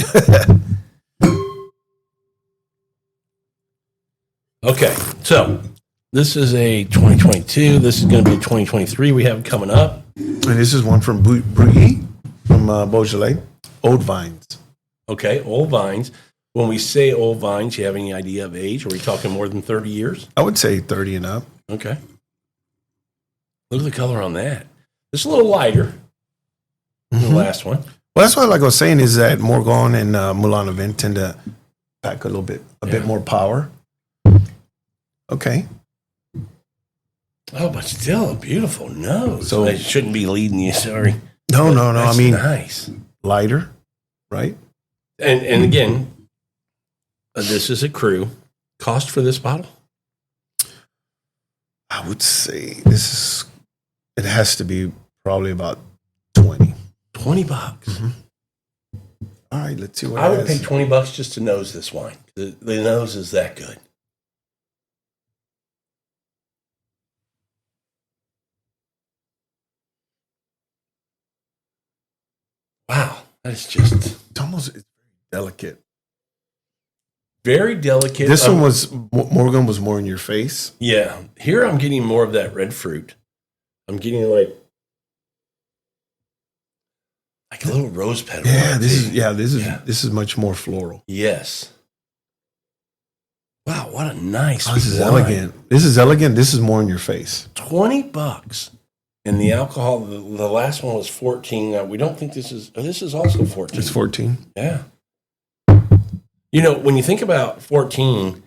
Okay, so this is a 2022. This is going to be 2023 we have coming up. And this is one from Brouilly, from Beaujolais, Old Vines. Okay, Old Vines. When we say old vines, you have any idea of age? Are we talking more than 30 years? I would say 30 and up. Okay. Look at the color on that. It's a little lighter than the last one. Well, that's what like I was saying is that Morgon and Moulin Event tend to pack a bit more power. Okay. Oh, but still a beautiful nose. So I shouldn't be leading you, sorry. No. That's I mean, nice. lighter, right? And again, this is a cru. Cost for this bottle? I would say it has to be probably about 20. $20. All right, let's see what I it would has. pay $20 just to nose this wine. The nose is that good. Wow, that is just It's very delicate. very delicate. This one was Morgan was more in your face. Yeah. Here I'm getting more of that red fruit. I'm getting like a little rose petal. Yeah, this is much more floral. Yes. Wow, what a nice Oh, this is wine. elegant. This is elegant. This is more in your face. $20. And the alcohol, the last one was 14. Now, we don't think this is also 14. It's 14. Yeah. You know, when you think about 14,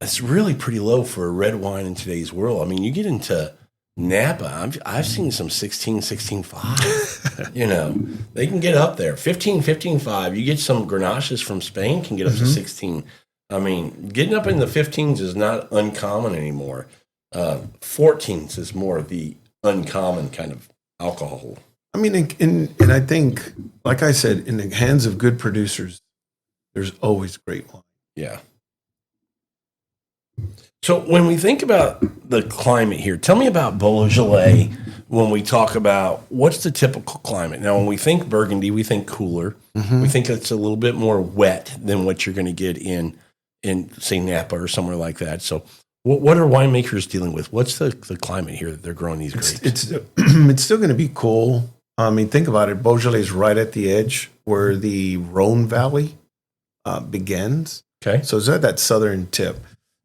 it's really pretty low for a red wine in today's world. I mean, you get into Napa, I've seen some 16, 16.5. You know, they can get up there. 15, 15.5. You get some Grenaches from Spain can get up to 16. I mean, getting up in the 15s is not uncommon anymore. 14s is more of the uncommon kind of alcohol. I mean, and I think, like I said, in the hands of good producers, there's always great wine. Yeah. So when we think about the climate here, tell me about Beaujolais when we talk about what's the typical climate. Now, when we think Burgundy, we think cooler. We think it's a little bit more wet than what you're going to get in say, Napa or somewhere like that. So what are winemakers dealing with? What's the climate here that they're growing these grapes? It's still going to be cool. I mean, think about it. Beaujolais is right at the edge where the Rhone Valley begins. Okay. So it's at that southern tip.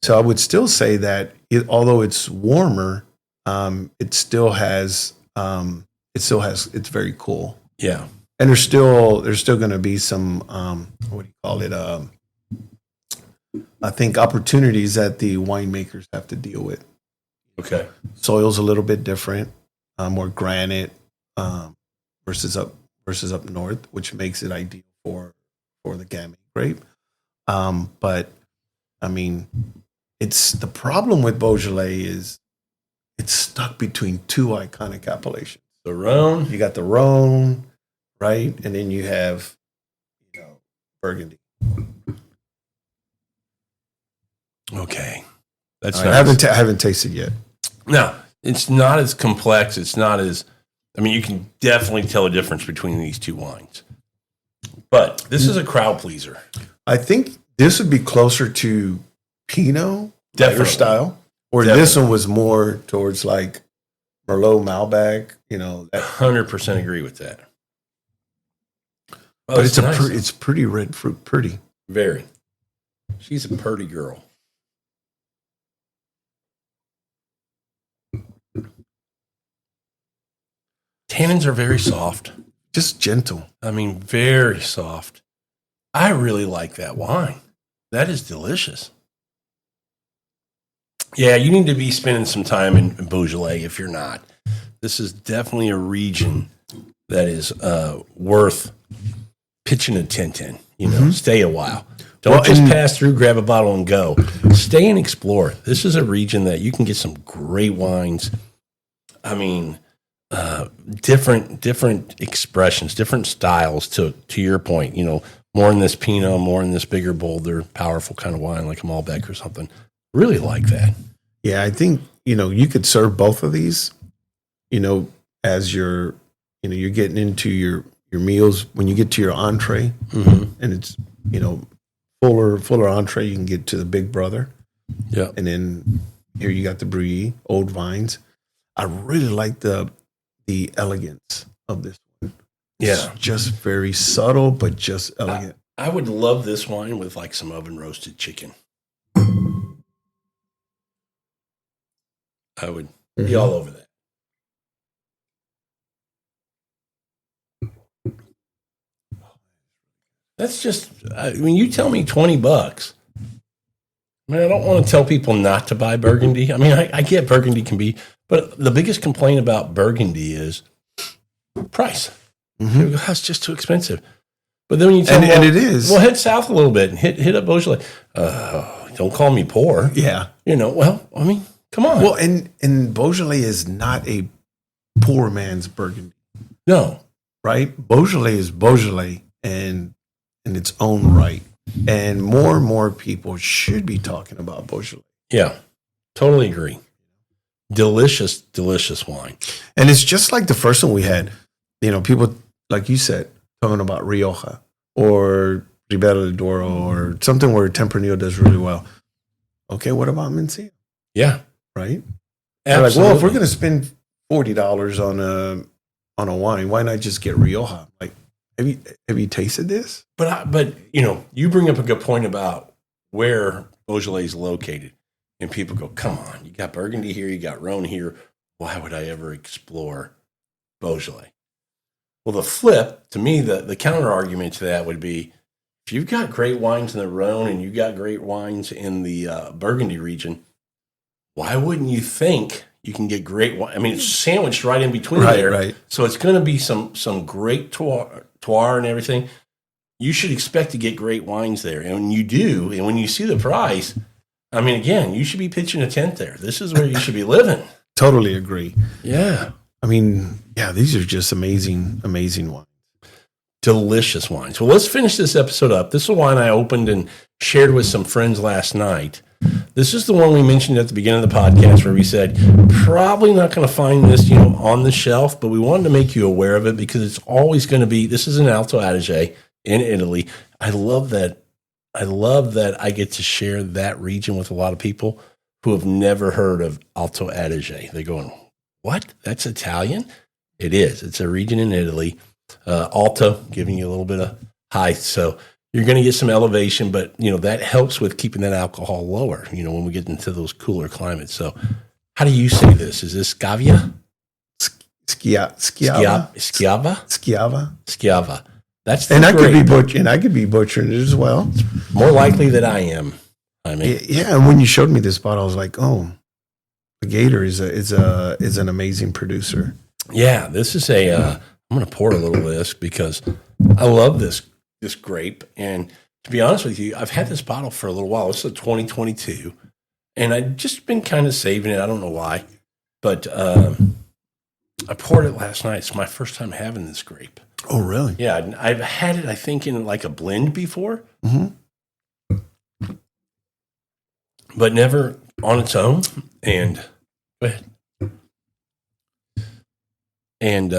So I would still say that although it's warmer, it's very cool. Yeah. And there's still going to be some, what do you call it? I think opportunities that the winemakers have to deal with. Okay. Soil's a little bit different, more granite versus up north, which makes it ideal for the Gamay grape. But I mean, it's the problem with Beaujolais is it's stuck between two iconic appellations. The Rhone. You got the Rhone, right, and then you have Burgundy. Okay. That's I nice. haven't tasted yet. No, it's not as complex. It's not as, I mean, you can definitely tell the difference between these two wines. But this is a crowd pleaser. I think this would be closer to Pinot Definitely. style, or this one was more towards like Merlot, Malbec. That, 100% agree with that. Oh, but it's nice. it's pretty red fruit, pretty. Very. She's a pretty girl. Tannins are very soft. Just gentle. I mean, very soft. I really like that wine. That is delicious. Yeah, you need to be spending some time in Beaujolais if you're not. This is definitely a region that is worth pitching a tent in. Stay a while. Don't just pass through, grab a bottle, and go. Stay and explore. This is a region that you can get some great wines. I mean, different expressions, different styles. To your point, more in this Pinot, more in this bigger, bolder, powerful kind of wine, like a Malbec or something. Really like that. Yeah, I think you could serve both of these. As you're getting into your meals when you get to your entree, and it's fuller entree. You can get to the Big Brother. Yeah, and then here you got the Brie, old vines. I really like the elegance of this one. Yeah, It's just very subtle, but just elegant. I would love this wine with like some oven roasted chicken. I would be all over that. That's just, I mean, you tell me $20. I mean, I don't want to tell people not to buy Burgundy. I mean, I get Burgundy can be, but the biggest complaint about Burgundy is price. It's just too expensive. But then when you tell me, and it is. Well, head south a little bit and hit up Beaujolais. Don't call me poor. Yeah. Well, I mean, come on. Well, and Beaujolais is not a poor man's Burgundy. No. Right? Beaujolais is Beaujolais and in its own right. And more people should be talking about Beaujolais. Yeah, totally agree. Delicious, delicious wine. And it's just like the first one we had. People, like you said, talking about Rioja or Ribera del Duero or something where Tempranillo does really well. Okay, what about Mencía? Yeah. Right? Absolutely. Like, well, if we're going to spend $40 on a wine, why not just get Rioja? Like, have you tasted this? But you bring up a good point about where Beaujolais is located, and people go, "Come on, you got Burgundy here, you got Rhone here. Why would I ever explore Beaujolais?" Well, the flip to me, the counter argument to that would be, if you've got great wines in the Rhone and you got great wines in the Burgundy region, why wouldn't you think you can get great wine? I mean, it's sandwiched right in between there, right? So it's going to be some great terroir and everything. You should expect to get great wines there. And when you do, and when you see the price, I mean, again, you should be pitching a tent there. This is where you should be living. Totally agree. Yeah. I mean, yeah, these are just amazing, amazing wines. Delicious wines. Well, let's finish this episode up. This is a wine I opened and shared with some friends last night. This is the one we mentioned at the beginning of the podcast where we said, probably not going to find this, on the shelf, but we wanted to make you aware of it because it's always going to be, this is an Alto Adige in Italy. I love that I get to share that region with a lot of people who have never heard of Alto Adige. They're going, what? That's Italian? It is. It's a region in Italy. Alto, giving you a little bit of height. So you're going to get some elevation, but, that helps with keeping that alcohol lower, when we get into those cooler climates. So how do you say this? Is this Scavia? Schiava. That's the and grape. I could be butchering it as well. More likely that I am. I mean, yeah. And when you showed me this bottle, I was like, oh, the Gator is an amazing producer. Yeah, this is I'm going to pour a little of this because I love this grape. And to be honest with you, I've had this bottle for a little while. It's a 2022, and I've just been kind of saving it. I don't know why, but I poured it last night. It's my first time having this grape. Oh, really? Yeah, I've had it, I think, in like a blend before, but never on its own. And go ahead. And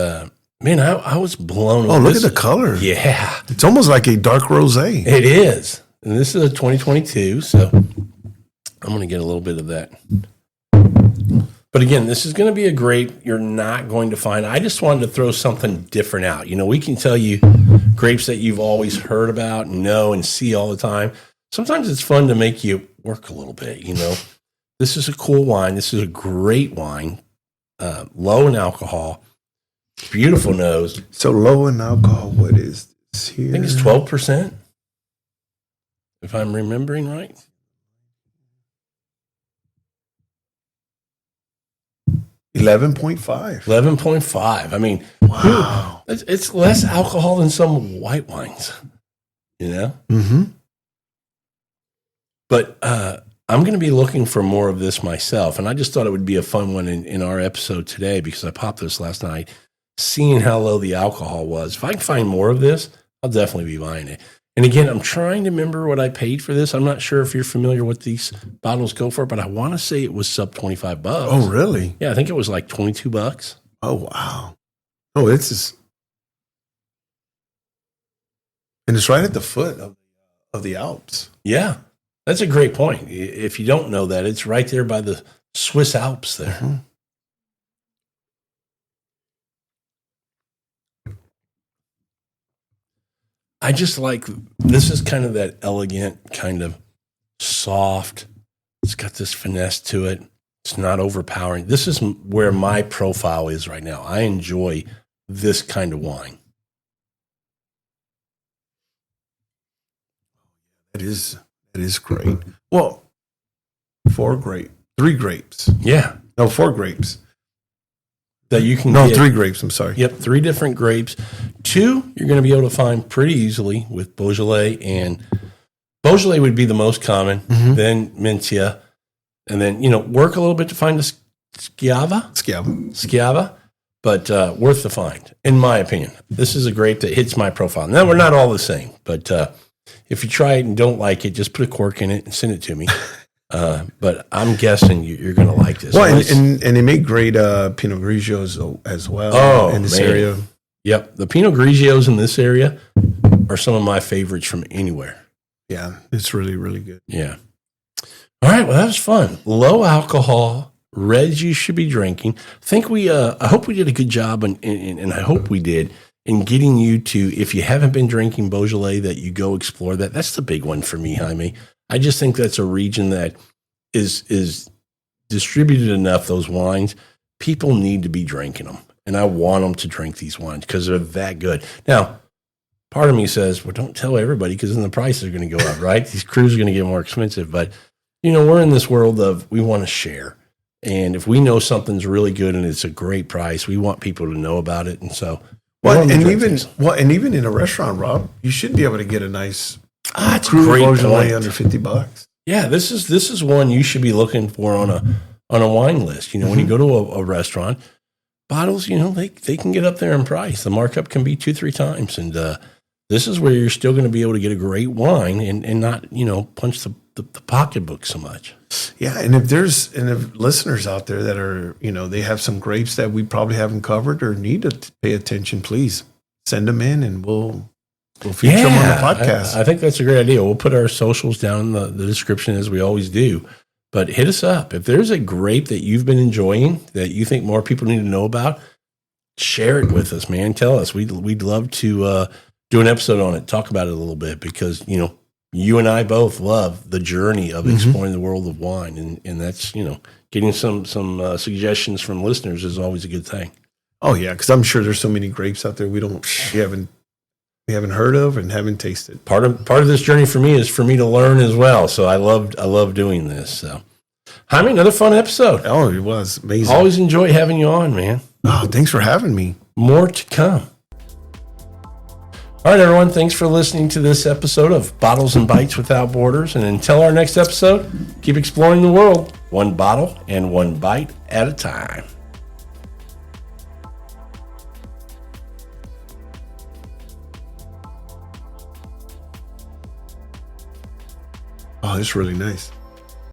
man, I was blown away. Oh, look at the color. Yeah. It's almost like a dark rosé. It is. And this is a 2022, so I'm going to get a little bit of that. But again, this is going to be a grape you're not going to find. I just wanted to throw something different out. We can tell you grapes that you've always heard about, know, and see all the time. Sometimes it's fun to make you work a little bit, This is a cool wine. This is a great wine, low in alcohol, beautiful nose. So low in alcohol, what is this here? I think it's 12%, if I'm remembering right. 11.5. 11.5. I mean, wow. It's less alcohol than some white wines, Mm-hmm. But I'm going to be looking for more of this myself. And I just thought it would be a fun one in our episode today because I popped this last night, seeing how low the alcohol was. If I can find more of this, I'll definitely be buying it. And again, I'm trying to remember what I paid for this. I'm not sure if you're familiar with these bottles go for, but I want to say it was sub $25. Oh, really? Yeah, I think it was like $22. Oh, wow. Oh, this is, and it's right at the foot of the Alps. Yeah, that's a great point. If you don't know that, it's right there by the Swiss Alps there. Mm-hmm. I just like, this is kind of that elegant, kind of soft. It's got this finesse to it. It's not overpowering. This is where my profile is right now. I enjoy this kind of wine. That is great. Well, 3 grapes. Yeah. No, 4 grapes. That you can No, get. 3 grapes. I'm sorry. Yep, 3 different grapes. 2 you're going to be able to find pretty easily with Beaujolais, and Beaujolais would be the most common, then Mencía, and then, work a little bit to find the Schiava, but worth the find, in my opinion. This is a grape that hits my profile. Now, we're not all the same, but if you try it and don't like it, just put a cork in it and send it to me. But I'm guessing you're going to like this. Well, and they make great Pinot Grigios as well in this area. Yep. The Pinot Grigios in this area are some of my favorites from anywhere. Yeah, it's really, really good. Yeah. All right. Well, that was fun. Low alcohol, reds you should be drinking. I hope we did a good job, and I hope we did, in getting you to, if you haven't been drinking Beaujolais, that you go explore that. That's the big one for me, Jaime. I just think that's a region that is distributed enough, those wines. People need to be drinking them. And I want them to drink these wines because they're that good. Now, part of me says, well, don't tell everybody because then the prices are going to go up, right? These crews are going to get more expensive. But, we're in this world of we want to share. And if we know something's really good and it's a great price, we want people to know about it. And so, and even in a restaurant, Rob, you should be able to get a nice it's crude great Beaujolais point. under $50. Yeah, this is one you should be looking for on a wine list. When you go to a restaurant, bottles, they can get up there in price. The markup can be 2-3 times, and this is where you're still going to be able to get a great wine and not punch the pocketbook so much. Yeah, and if listeners out there that are they have some grapes that we probably haven't covered or need to pay attention, please send them in and we'll feature them on the podcast. I think that's a great idea. We'll put our socials down in the description as we always do. But hit us up. If there's a grape that you've been enjoying that you think more people need to know about, share it with us, man. Tell us. We'd love to do an episode on it, talk about it a little bit, because, you and I both love the journey of exploring the world of wine. And that's, getting some suggestions from listeners is always a good thing. Oh, yeah, because I'm sure there's so many grapes out there we haven't heard of and haven't tasted. Part of this journey for me is for me to learn as well. So I love doing this. So, Jaime, another fun episode. Oh, it was amazing. Always enjoy having you on, man. Oh, thanks for having me. More to come. All right, everyone. Thanks for listening to this episode of Bottles and Bites Without Borders. And until our next episode, keep exploring the world, one bottle and one bite at a time. Oh, it's really nice.